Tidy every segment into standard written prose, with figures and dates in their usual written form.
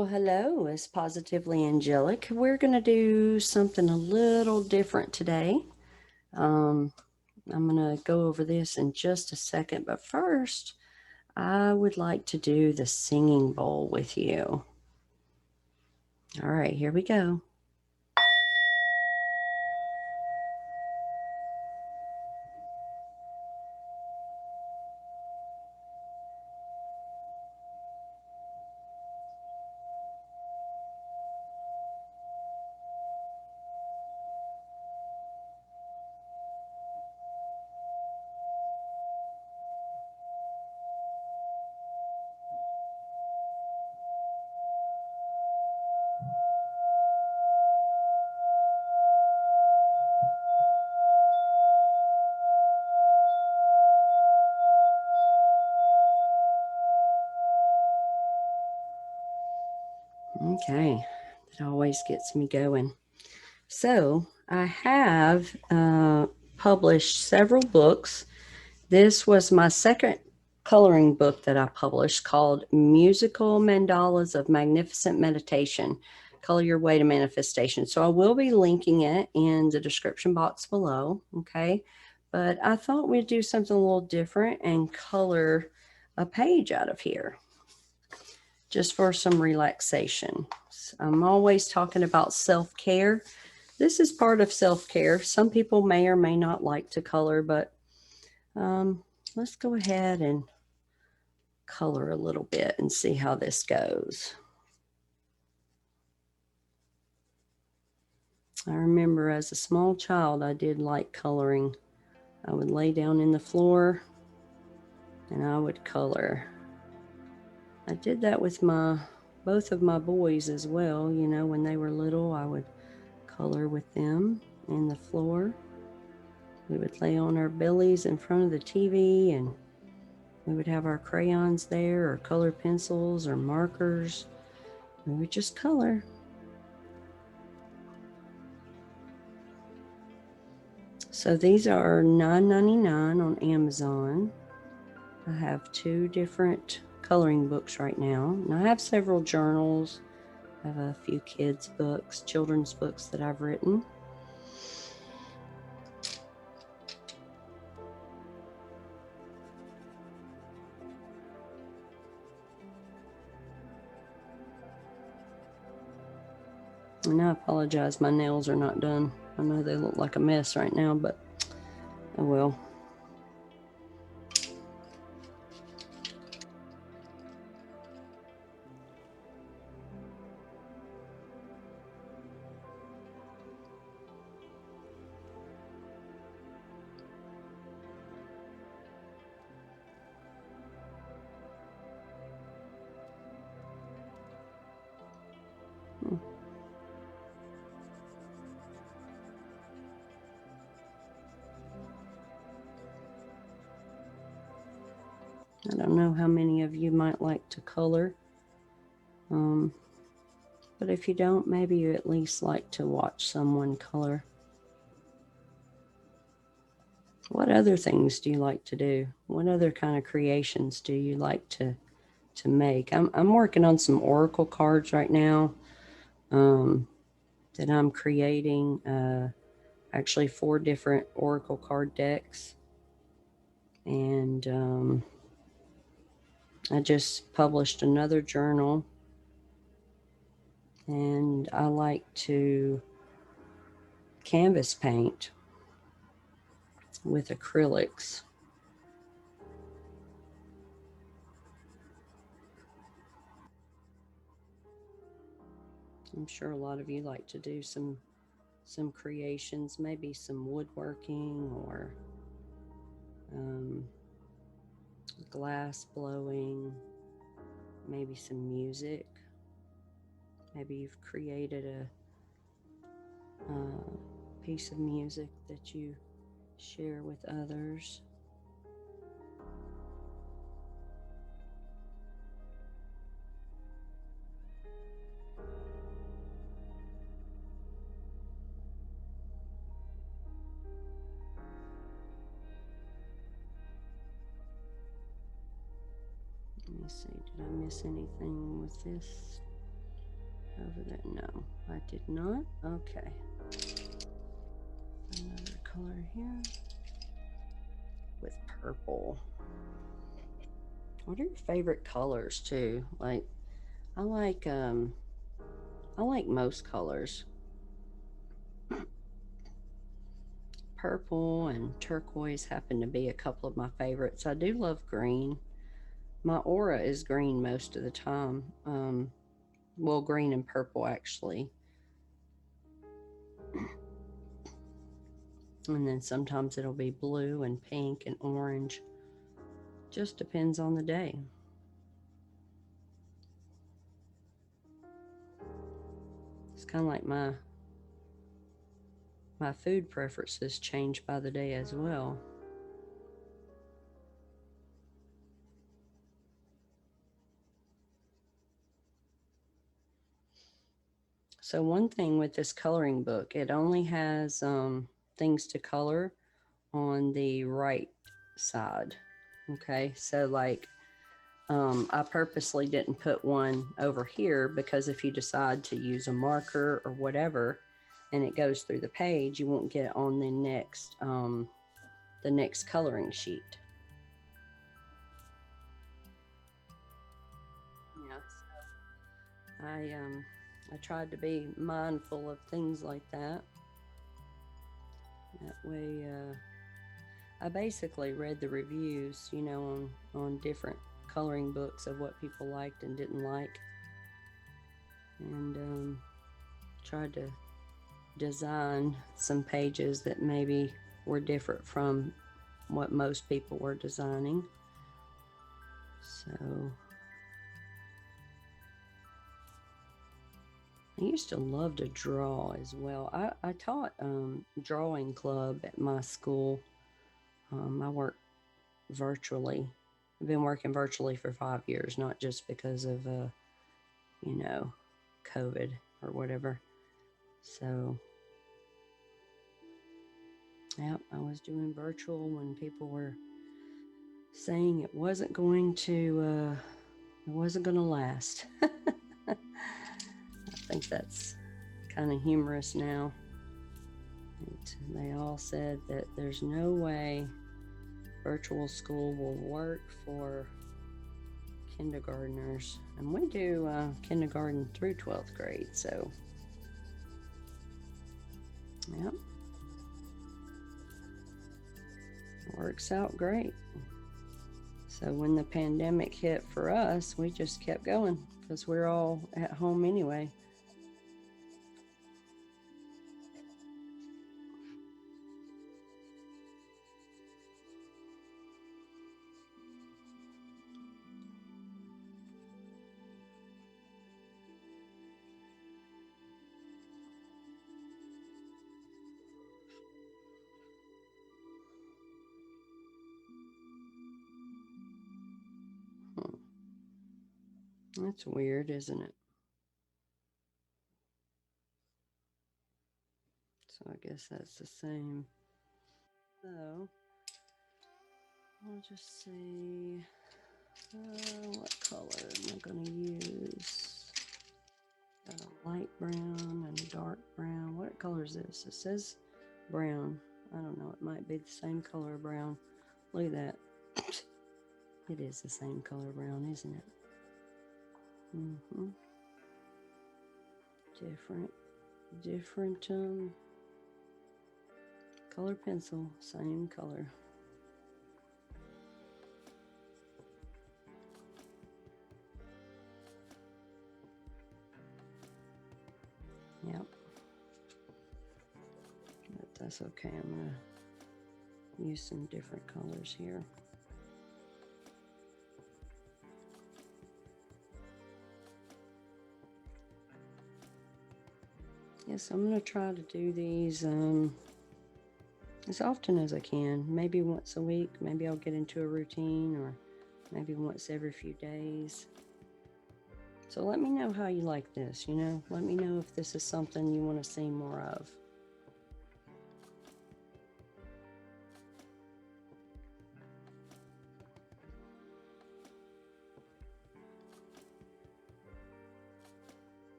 Well, hello, it's Positively Angelic. We're going to do something a little different today. Um, I'm going to go over this in just a second, but first, I would like to do the singing bowl with you. All right, here we go. Okay, that always gets me going. So, I have published several books. This was my second coloring book that I published called Musical Mandalas of Magnificent Meditation, Color Your Way to Manifestation. So I will be linking it in the description box below, okay? But I thought we'd do something a little different and color a page out of here just for some relaxation. I'm always talking about self-care. This is part of self-care. Some people may or may not like to color, but let's go ahead and color a little bit and see how this goes. I remember as a small child, I did like coloring. I would lay down in the floor and I would color. I did that with both of my boys as well. You know, when they were little, I would color with them in the floor. We would lay on our bellies in front of the TV and we would have our crayons there or color pencils or markers. We would just color. So these are $9.99 on Amazon. I have two different coloring books right now. And I have several journals. I have a few kids' books, children's books that I've written. And I apologize, my nails are not done. I know they look like a mess right now, but oh well. I don't know how many of you might like to color. But if you don't, maybe you at least like to watch someone color. What other things do you like to do? What other kind of creations do you like to make? I'm working on some oracle cards right now that I'm creating. Actually, 4 different oracle card decks, and I just published another journal. And I like to canvas paint with acrylics. I'm sure a lot of you like to do some creations, maybe some woodworking or um, glass blowing, maybe some music. Maybe you've created a piece of music that you share with others. Let me see, did I miss anything with this? over there. No, I did not. Okay. Another color here with purple. What are your favorite colors too? Like I like most colors. Purple and turquoise happen to be a couple of my favorites. I do love green. My aura is green most of the time. Well, green and purple actually. And then sometimes it'll be blue and pink and orange. Just depends on the day. It's kind of like my food preferences change by the day as well. So one thing with this coloring book, it only has things to color on the right side. Okay, so like I purposely didn't put one over here because if you decide to use a marker or whatever, and it goes through the page, you won't get it on the next coloring sheet. Yeah, so I tried to be mindful of things like that. That way, I basically read the reviews, on different coloring books of what people liked and didn't like, and tried to design some pages that maybe were different from what most people were designing. So I used to love to draw as well. I taught drawing club at my school. I work virtually. I've been working virtually for 5 years, not just because of you know, COVID or whatever. So, yeah, I was doing virtual when people were saying it wasn't going to last. I think that's kind of humorous now. And they all said that there's no way virtual school will work for kindergartners. And we do kindergarten through 12th grade, so yep, it works out great. So when the pandemic hit for us, we just kept going because we're all at home anyway. Hmm. That's weird, isn't it? So I guess that's the same. So I'll just see what color am I going to use? Got a light brown and a dark brown. What color is this? It says brown. I don't know. It might be the same color brown. Look at that. It is the same color brown, isn't it? Mm-hmm. Different color pencil, same color. Yep. But that's okay. I'm gonna use some different colors here. Yes, I'm gonna try to do these as often as I can. Maybe once a week. Maybe I'll get into a routine, or maybe once every few days. So let me know how you like this, Let me know if this is something you want to see more of.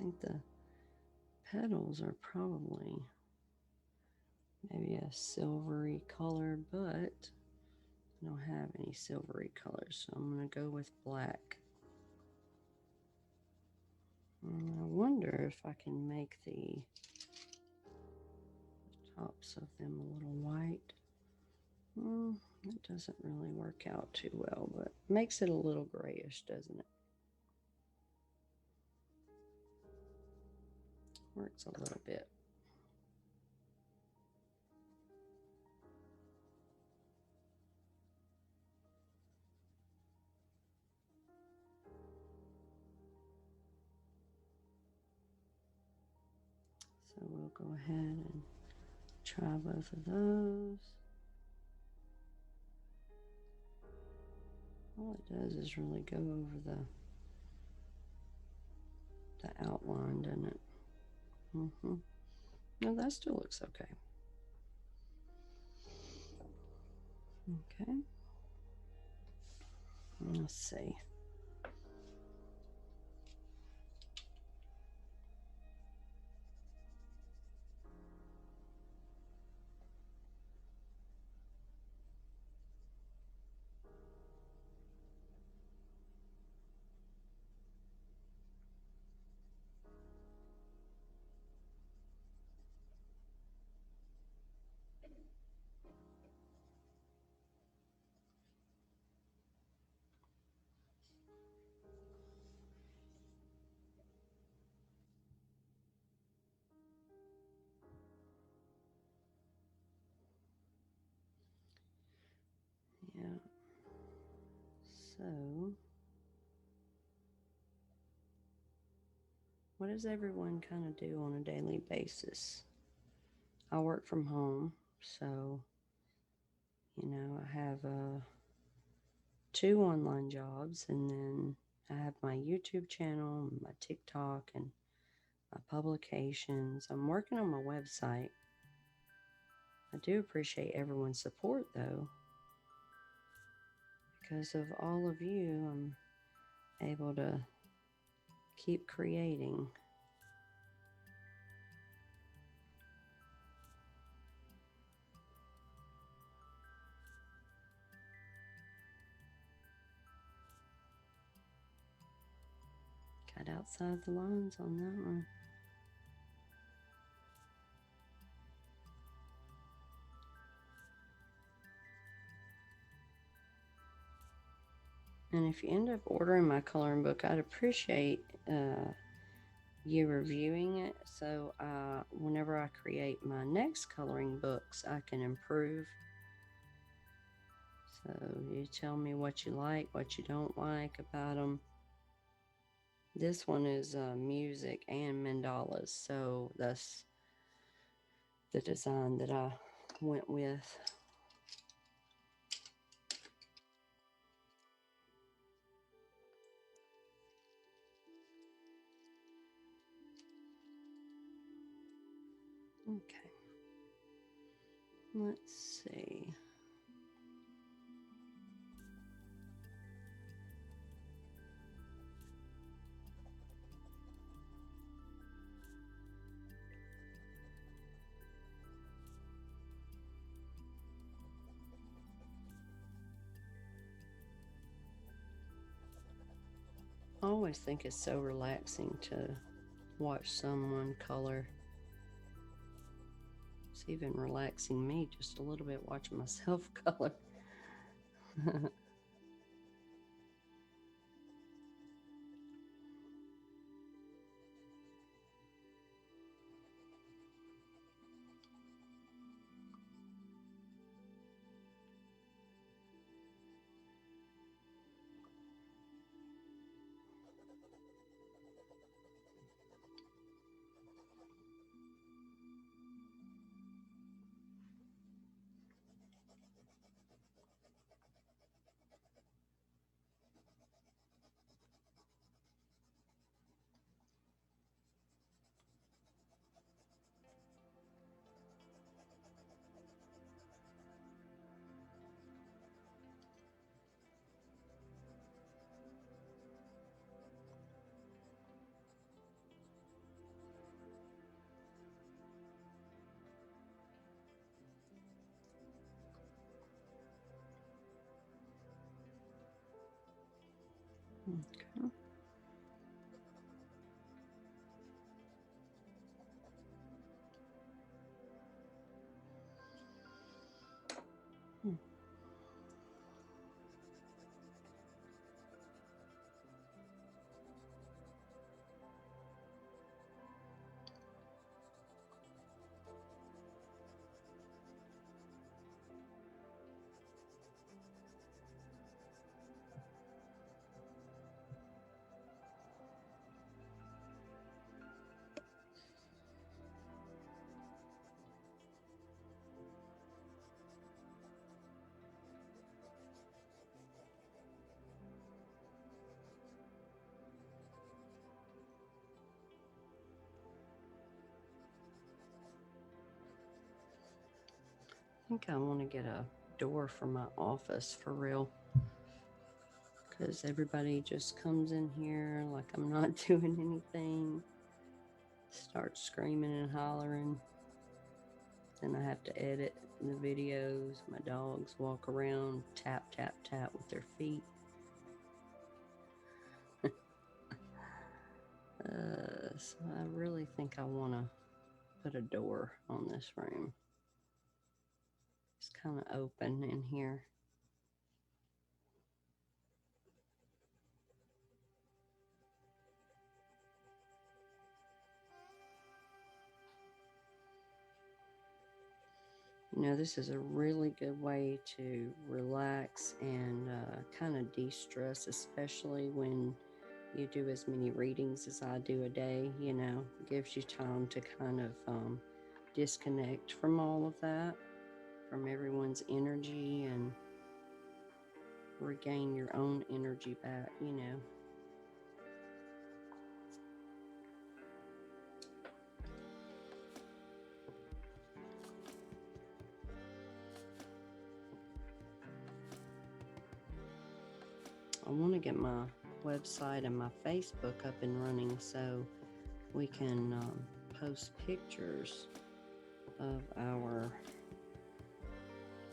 think the petals are probably maybe a silvery color, but I don't have any silvery colors, so I'm going to go with black. And I wonder if I can make the tops of them a little white. It doesn't really work out too well, but makes it a little grayish, doesn't it? Works a little bit. So we'll go ahead and try both of those. All it does is really go over the outline, doesn't it? No, that still looks okay. Okay. Let's see. Yeah. So, what does everyone kind of do on a daily basis? I work from home, so, I have 2 online jobs, and then I have my YouTube channel, my TikTok, and my publications. I'm working on my website. I do appreciate everyone's support, though. Because of all of you, I'm able to keep creating. Got outside the lines on that one. And if you end up ordering my coloring book, I'd appreciate you reviewing it, so whenever I create my next coloring books, I can improve. So you tell me what you like, what you don't like about them. This one is music and mandalas, so that's the design that I went with. Okay. Let's see. I always think it's so relaxing to watch someone color. It's even relaxing me just a little bit watching myself color. Okay. Hmm. I think I want to get a door for my office for real. Because everybody just comes in here like I'm not doing anything, starts screaming and hollering. Then I have to edit the videos. My dogs walk around, tap, tap, tap with their feet. So I really think I want to put a door on this room. It's kind of open in here. You know, this is a really good way to relax and kind of de-stress, especially when you do as many readings as I do a day. You know, it gives you time to kind of disconnect from all of that, from everyone's energy, and regain your own energy back, you know. I want to get my website and my Facebook up and running so we can post pictures of our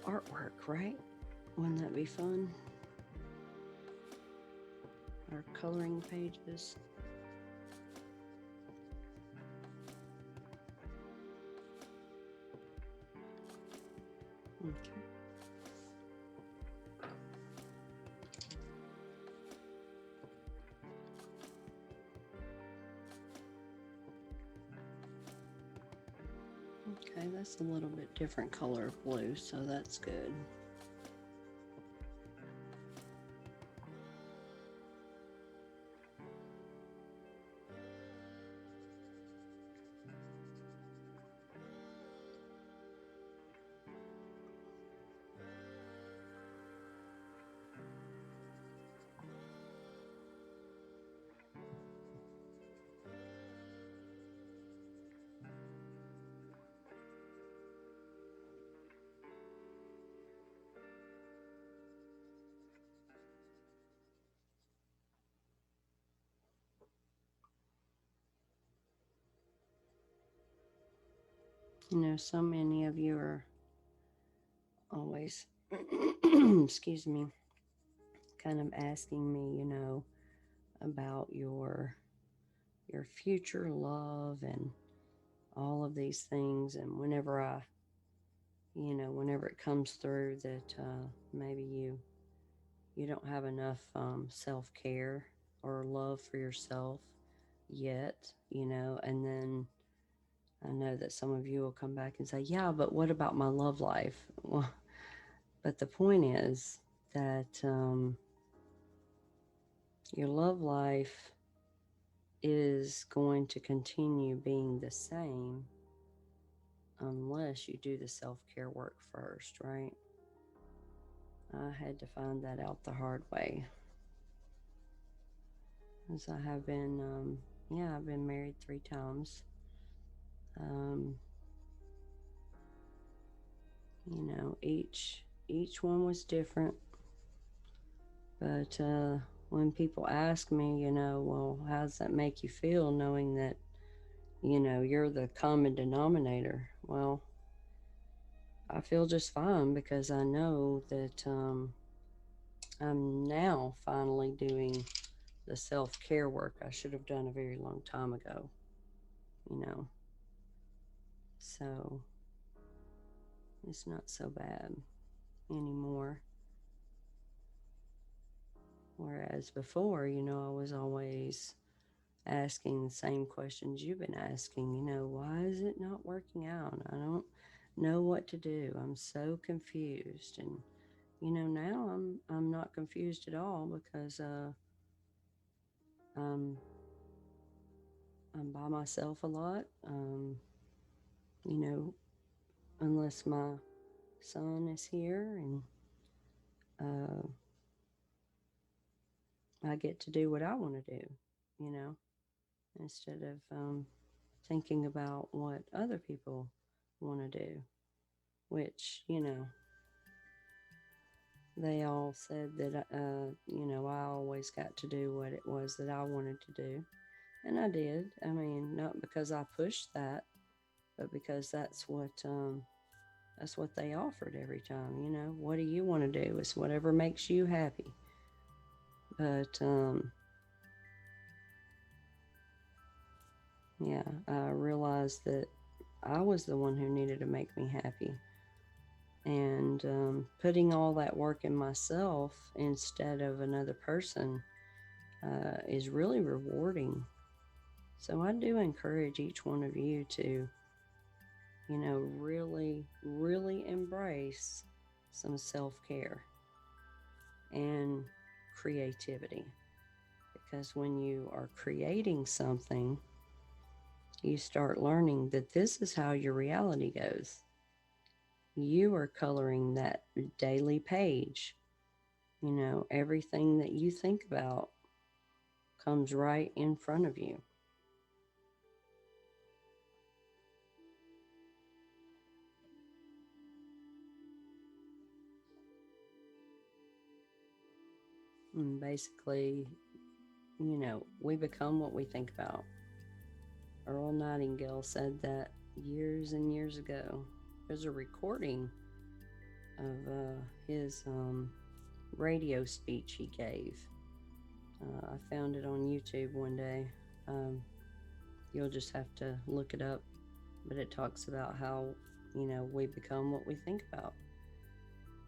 artwork, right? Wouldn't that be fun? Our coloring pages. Okay. Okay, that's a little bit different color of blue, so that's good. You know, so many of you are always, excuse me, kind of asking me, you know, about your future love and all of these things. And whenever whenever it comes through that maybe you don't have enough self-care or love for yourself yet, you know, and then I know that some of you will come back and say, yeah, but what about my love life? Well, but the point is that your love life is going to continue being the same unless you do the self-care work first, right? I had to find that out the hard way. As I have been, I've been married 3 times. Um, you know, each one was different. But when people ask me, you know, well, how does that make you feel knowing that, you know, you're the common denominator? Well, I feel just fine because I know that I'm now finally doing the self-care work I should have done a very long time ago, you know. So it's not so bad anymore. Whereas before, I was always asking the same questions you've been asking, why is it not working out? I don't know what to do. I'm so confused. And now I'm not confused at all because I'm I'm by myself a lot. You know, unless my son is here, and uh, I get to do what I want to do, you know, instead of thinking about what other people want to do, which, they all said that, I always got to do what it was that I wanted to do. And I did. I mean, not because I pushed that, but because that's what they offered every time. What do you want to do? It's whatever makes you happy. But yeah, I realized that I was the one who needed to make me happy. And putting all that work in myself instead of another person is really rewarding. So I do encourage each one of you to, really, really embrace some self care and creativity. Because when you are creating something, you start learning that this is how your reality goes. You are coloring that daily page. Everything that you think about comes right in front of you. And basically, we become what we think about. Earl Nightingale said that years and years ago. There's a recording of his radio speech he gave. I found it on YouTube one day. Um, you'll just have to look it up. But it talks about how, we become what we think about.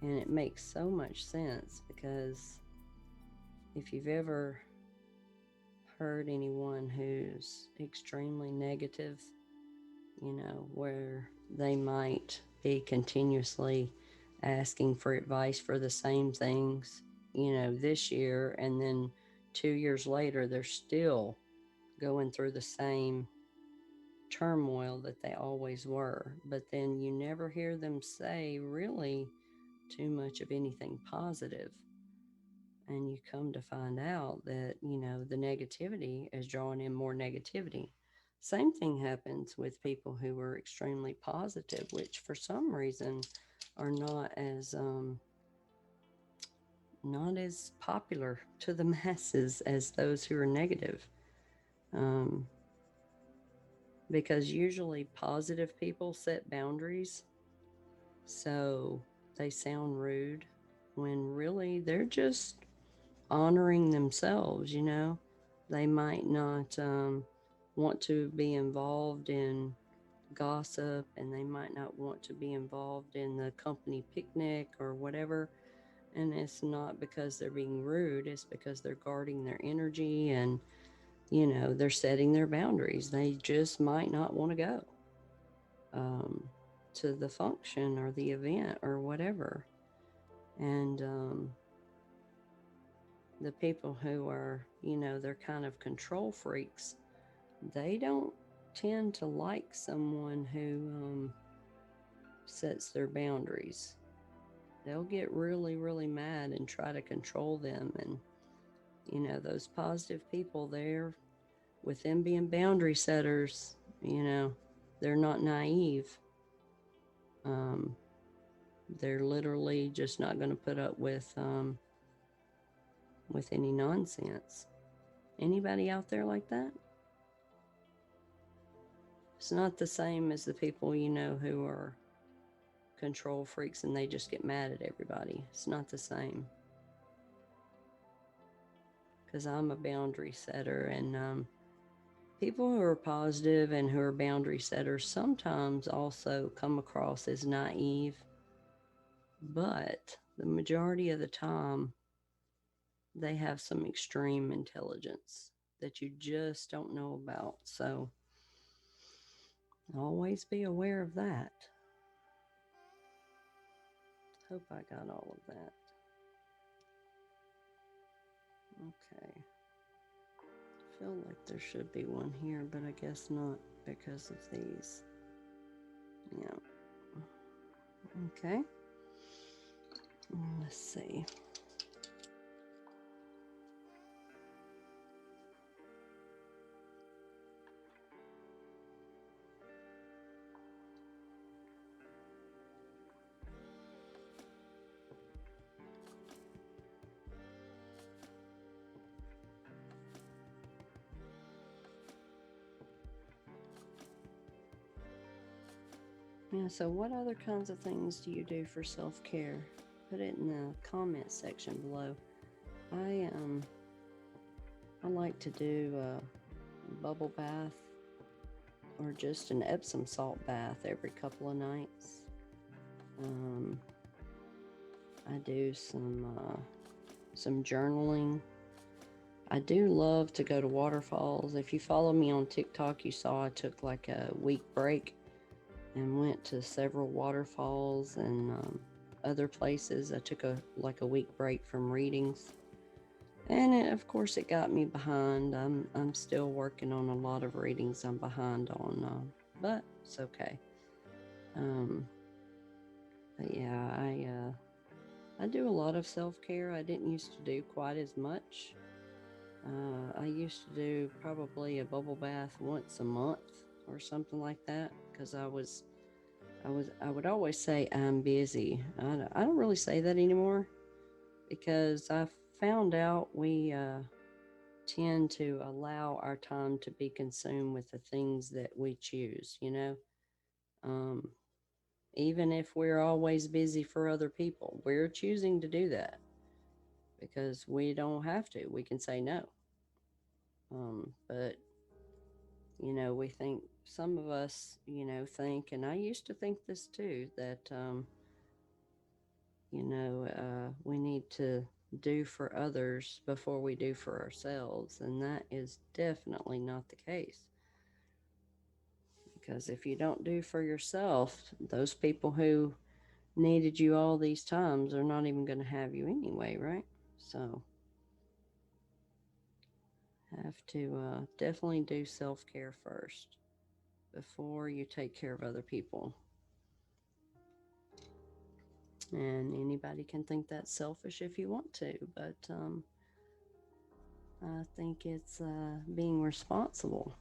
And it makes so much sense because if you've ever heard anyone who's extremely negative, where they might be continuously asking for advice for the same things, this year, and then 2 years later, they're still going through the same turmoil that they always were. But then you never hear them say really too much of anything positive. And you come to find out that, the negativity is drawing in more negativity. Same thing happens with people who are extremely positive, which for some reason are not as popular to the masses as those who are negative. Um, because usually positive people set boundaries, so they sound rude when really they're just honoring themselves. They might not want to be involved in gossip, and they might not want to be involved in the company picnic or whatever. And it's not because they're being rude, it's because they're guarding their energy, and they're setting their boundaries. They just might not want to go um, to the function or the event or whatever. And the people who are, they're kind of control freaks, they don't tend to like someone who sets their boundaries. They'll get really, really mad and try to control them. And, those positive people there, with them being boundary setters, they're not naive. Um, they're literally just not going to put up with any nonsense. Anybody out there like that? It's not the same as the people who are control freaks and they just get mad at everybody. It's not the same. because I'm a boundary setter, and people who are positive and who are boundary setters sometimes also come across as naive, but the majority of the time, they have some extreme intelligence that you just don't know about. So always be aware of that. Hope I got all of that. Okay. I feel like there should be one here, but I guess not because of these. Yeah. Okay. Let's see. Yeah, so what other kinds of things do you do for self-care? Put it in the comment section below. I like to do a bubble bath or just an Epsom salt bath every couple of nights. I do some journaling. I do love to go to waterfalls. If you follow me on TikTok, you saw I took like a week break and went to several waterfalls and other places. I took a week break from readings, and of course it got me behind. I'm still working on a lot of readings I'm behind on, but it's okay. But yeah, I do a lot of self-care. I didn't used to do quite as much. I used to do probably a bubble bath once a month or something like that, because I would always say I'm busy. I don't really say that anymore, because I found out we tend to allow our time to be consumed with the things that we choose, you know? Um, Even if we're always busy for other people, we're choosing to do that because we don't have to. We can say no. But, we think, some of us, think, and I used to think this too, that, we need to do for others before we do for ourselves. And that is definitely not the case. Because if you don't do for yourself, those people who needed you all these times are not even going to have you anyway, right? So, have to definitely do self-care first before you take care of other people. And anybody can think that's selfish if you want to, but I think it's being responsible,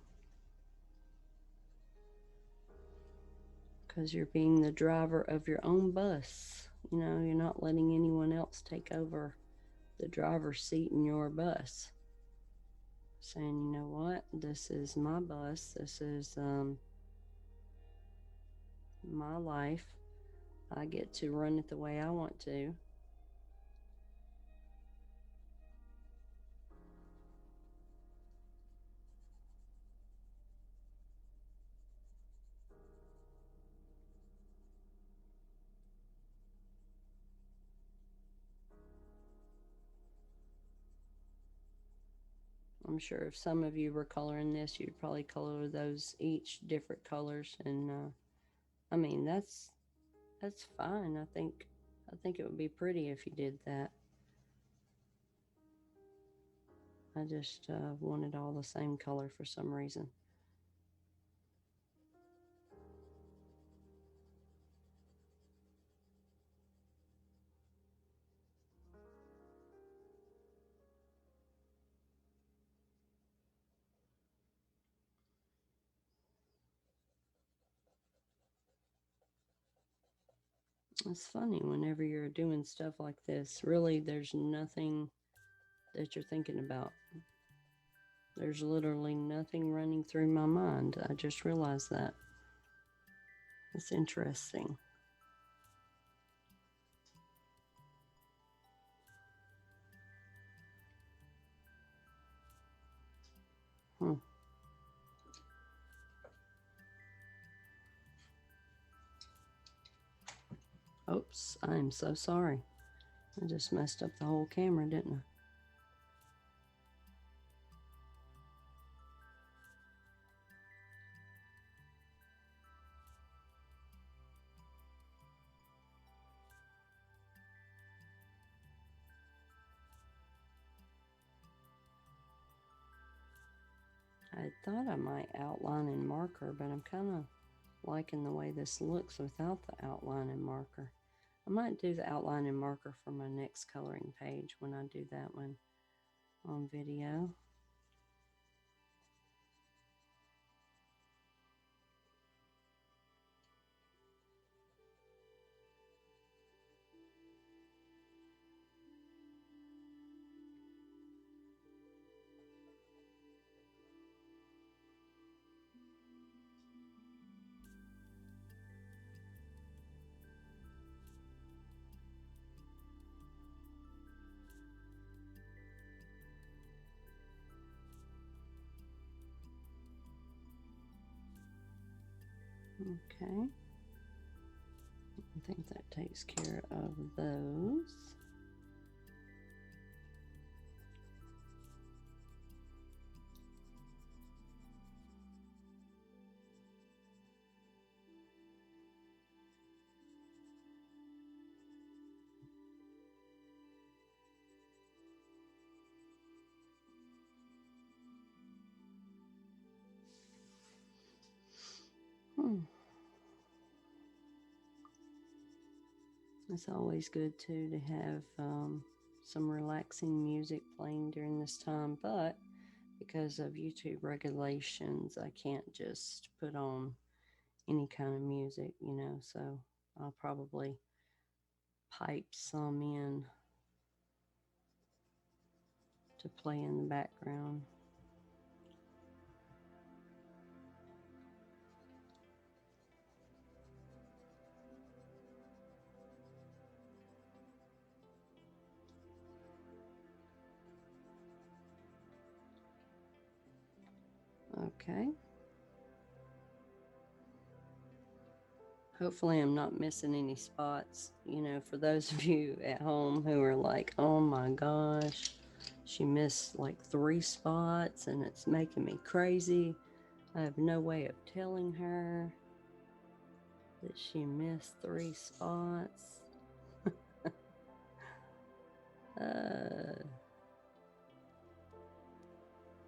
because you're being the driver of your own bus. You're not letting anyone else take over the driver's seat in your bus. Saying, you know what, this is my bus, this is my life. I get to run it the way I want to. I'm sure if some of you were coloring this, you'd probably color those each different colors, and I mean that's fine. I think it would be pretty if you did that. I just wanted all the same color for some reason. It's funny, whenever you're doing stuff like this, really there's nothing that you're thinking about. There's literally nothing running through my mind. I just realized that. It's interesting. Oops, I'm so sorry. I just messed up the whole camera, didn't I? I thought I might outline in marker, but I'm kind of liking the way this looks without the outline and marker. I might do the outline and marker for my next coloring page when I do that one on video. Okay. I think that takes care of those. It's always good too to have some relaxing music playing during this time, but because of YouTube regulations, I can't just put on any kind of music, so I'll probably pipe some in to play in the background. Okay. Hopefully I'm not missing any spots, for those of you at home who are like, oh my gosh, she missed like 3 spots and it's making me crazy. I have no way of telling her that she missed 3 spots.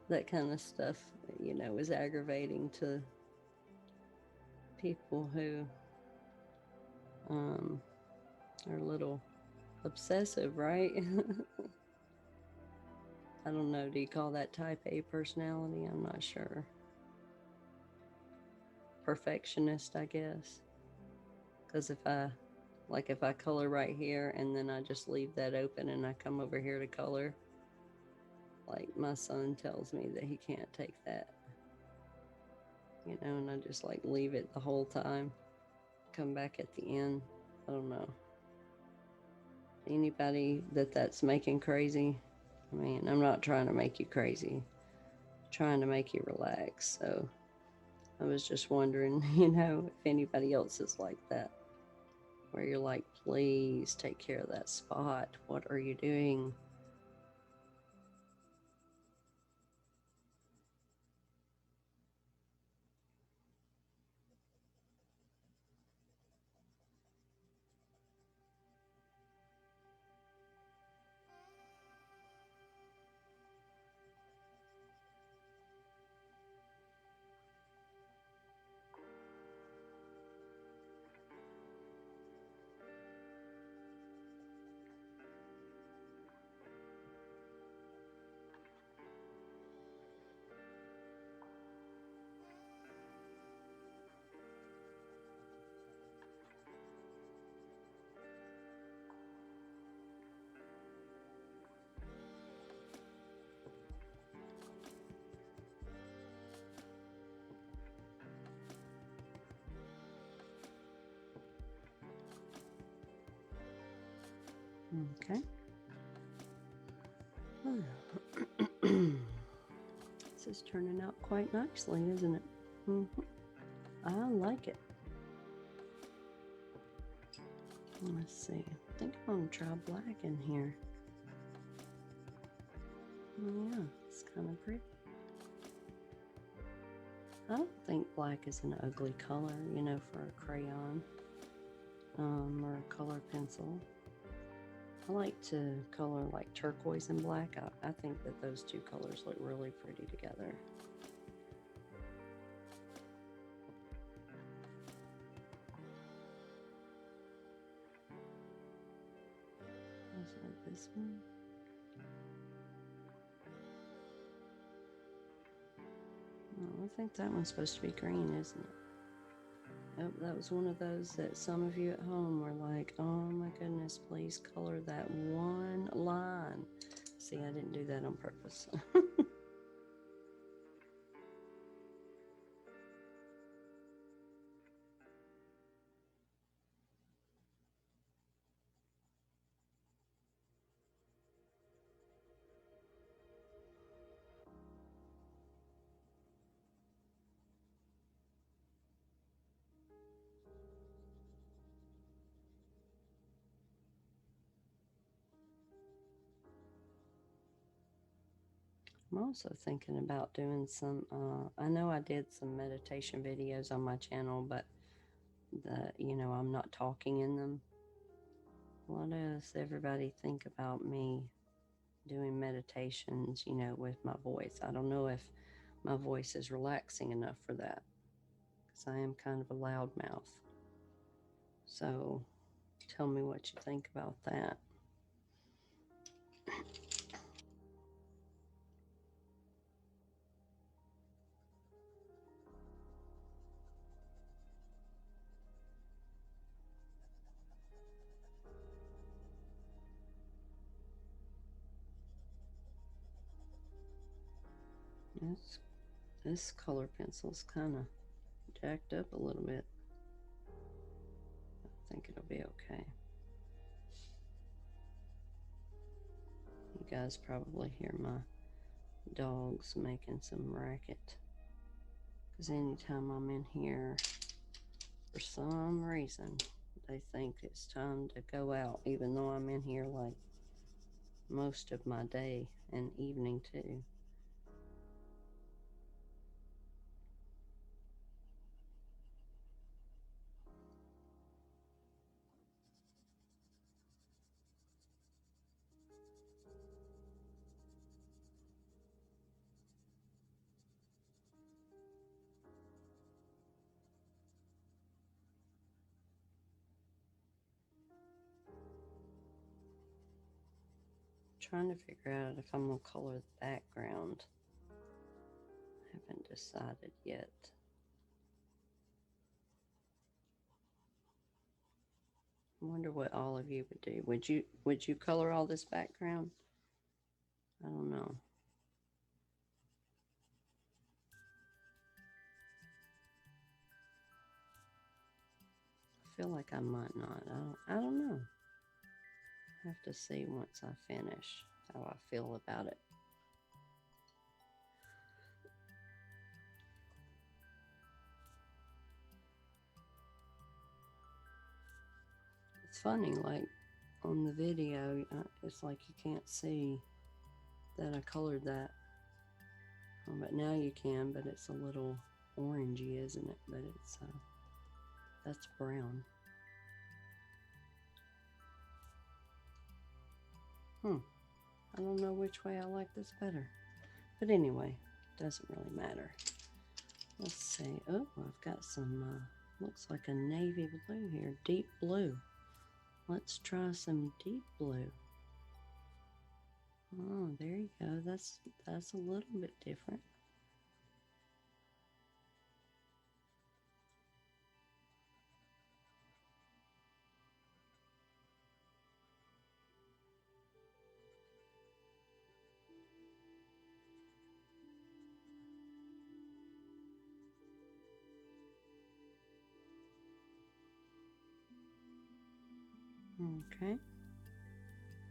That kind of stuff, is aggravating to people who are a little obsessive, right? I don't know. Do you call that type A personality? I'm not sure. Perfectionist, I guess. Because if I color right here and then I just leave that open and I come over here to color, like my son tells me that he can't take that, and I just like leave it the whole time. Come back at the end. I don't know. Anybody that's making crazy? I mean, I'm not trying to make you crazy. I'm trying to make you relax. So I was just wondering, if anybody else is like that, where you're like, please take care of that spot. What are you doing? Okay. This is turning out quite nicely, isn't it? I like it. Let's see. I think I'm going to try black in here. Oh, yeah, it's kind of pretty. I don't think black is an ugly color, you know, for a crayon or a color pencil. I like to color like turquoise and black. I think that those two colors look really pretty together. Is it this one? Oh, I think that one's supposed to be green, isn't it? Oh, that was one of those that some of you at home were like, oh my goodness, please color that one line. See, I didn't do that on purpose. I'm also thinking about doing some, I know I did some meditation videos on my channel, but I'm not talking in them. What does everybody think about me doing meditations, with my voice? I don't know if my voice is relaxing enough for that, because I am kind of a loudmouth. So tell me what you think about that. This color pencil's kind of jacked up a little bit. I think it'll be okay. You guys probably hear my dogs making some racket, because anytime I'm in here, for some reason, they think it's time to go out, even though I'm in here like most of my day and evening too. Trying to figure out if I'm going to color the background. I haven't decided yet. I wonder what all of you would do. Would you color all this background? I don't know. I feel like I might not. I don't know. I have to see once I finish how I feel about it. It's funny, like on the video, it's like you can't see that I colored that. But now you can, but it's a little orangey, isn't it? But it's, that's brown. I don't know which way I like this better. But anyway, doesn't really matter. Let's see. Oh, I've got some, looks like a navy blue here. Deep blue. Let's try some deep blue. Oh, there you go. That's a little bit different. Okay.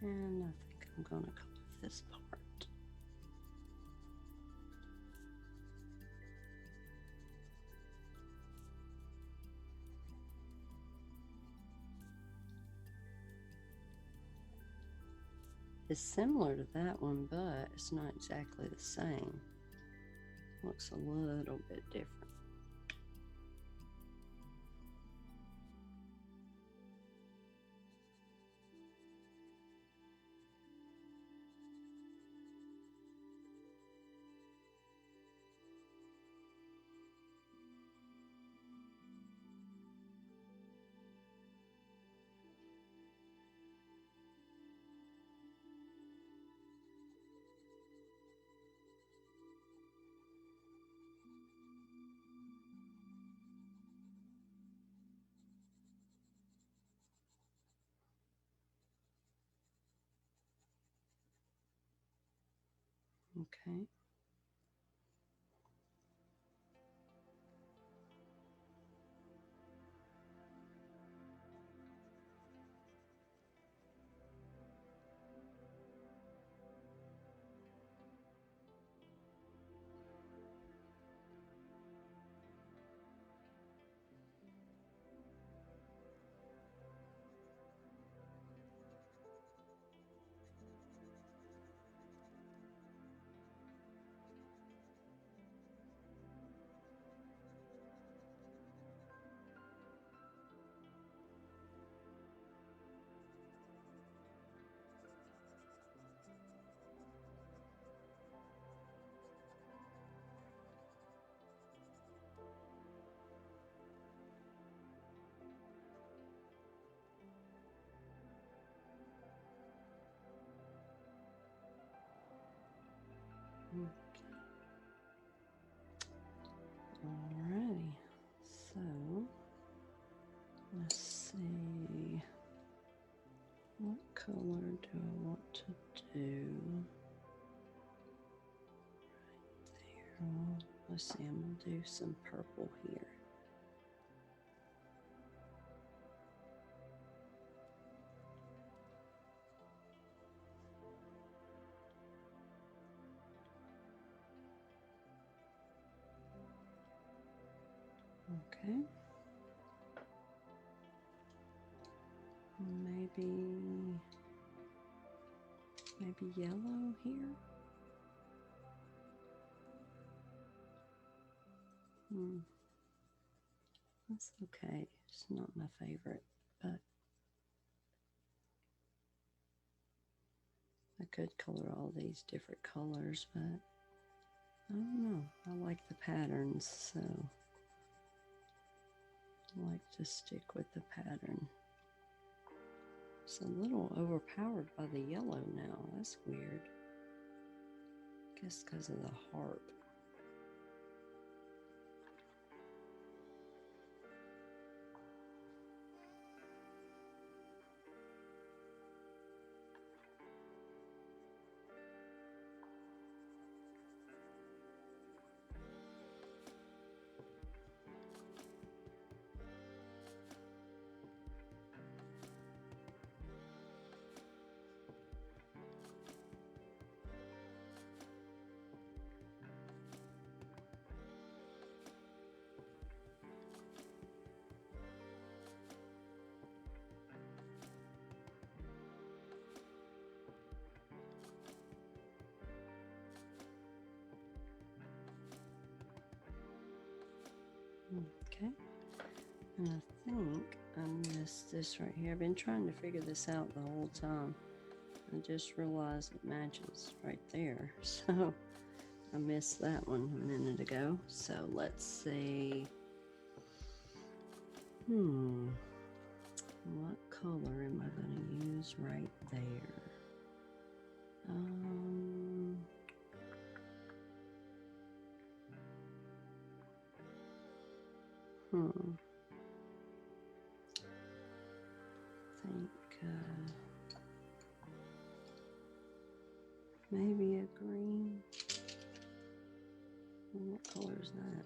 And I think I'm going to color this part. is similar to that one, but it's not exactly the same. Looks a little bit different. Okay. Okay. Alrighty. So let's see. What color do I want to do? Right there. Let's see, I'm going to do some purple here. Okay. Maybe yellow here. That's okay. It's not my favorite, but I could color all these different colors, but I don't know. I like the patterns, so I like to stick with the pattern. It's a little overpowered by the yellow now. That's weird. I guess because of the harp. Okay, and I think I missed this right here. I've been trying to figure this out the whole time. I just realized it matches right there. So I missed that one a minute ago. So let's see. What color am I going to use right there? I think maybe a green. What color is that?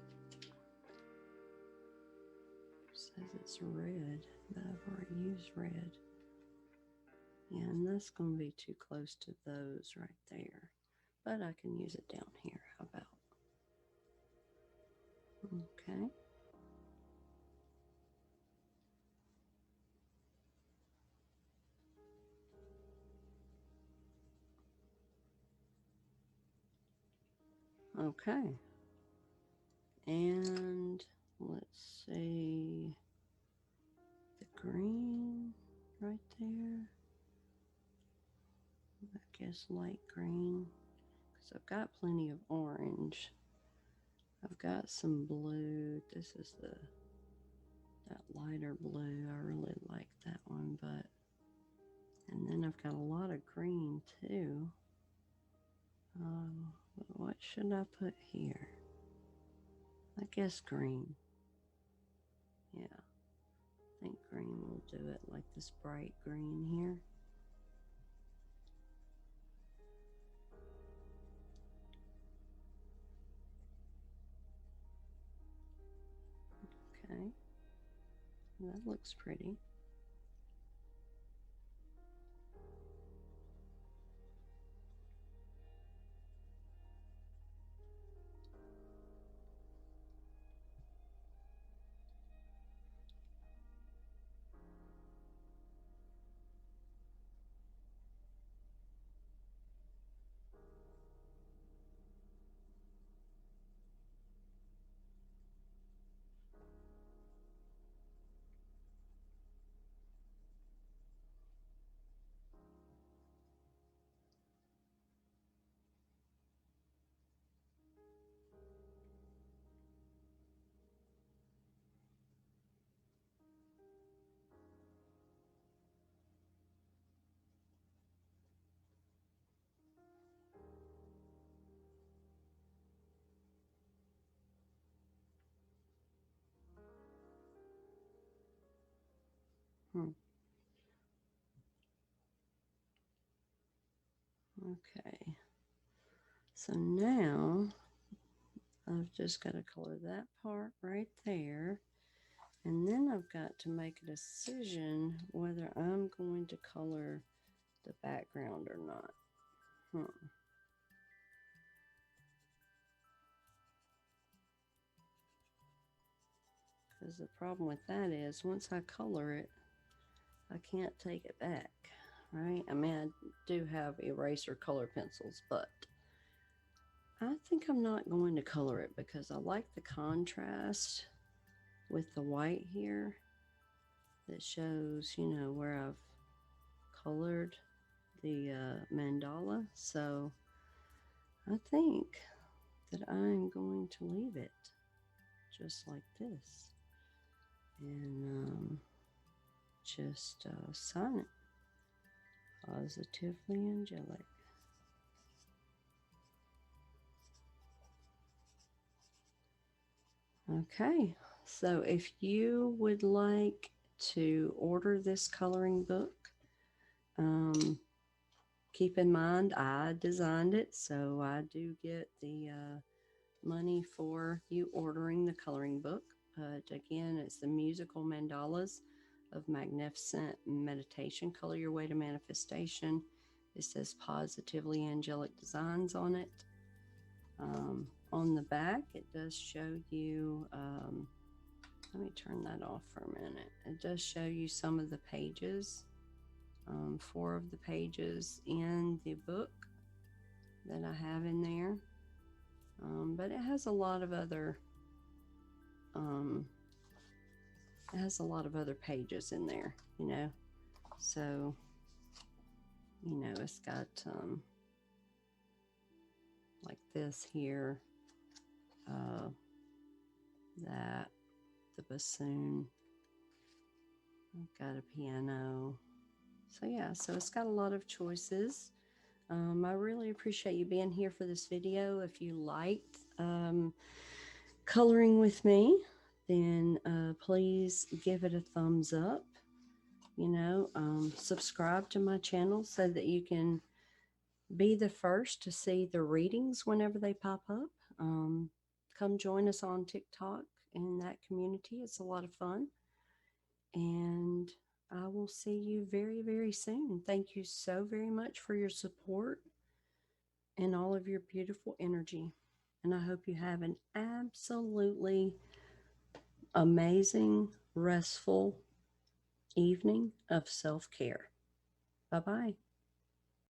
It says it's red, but I've already used red. Yeah, and that's going to be too close to those right there. But I can use it down here. How about? Okay. Okay. And let's see, the green right there. I guess light green, because I've got plenty of orange. I've got some blue. This is that lighter blue. I really like that one, and then I've got a lot of green too. What should I put here? I guess green. Yeah, I think green will do it, like this bright green here. Okay, that looks pretty. Hmm. Okay, so now I've just got to color that part right there. And then I've got to make a decision whether I'm going to color the background or not. Because the problem with that is once I color it, I can't take it back, right? I mean, I do have eraser color pencils, but I think I'm not going to color it because I like the contrast with the white here that shows, you know, where I've colored the mandala. So I think that I'm going to leave it just like this and just sign it positively angelic. Okay, so if you would like to order this coloring book, keep in mind I designed it, so I do get the money for you ordering the coloring book. But again, it's the musical mandalas of magnificent meditation. Color your way to manifestation. It says positively angelic designs on it. On the back, it does show you, let me turn that off for a minute. It does show you some of the pages, 4 of the pages in the book that I have in there. But it has a lot of other pages in there, you know. So, you know, it's got like this here, that, the bassoon. I've got a piano. So yeah, so it's got a lot of choices. I really appreciate you being here for this video. If you liked coloring with me, then please give it a thumbs up. You know, subscribe to my channel so that you can be the first to see the readings whenever they pop up. Come join us on TikTok in that community. It's a lot of fun. And I will see you very, very soon. Thank you so very much for your support and all of your beautiful energy. And I hope you have an absolutely amazing, restful evening of self-care. Bye-bye.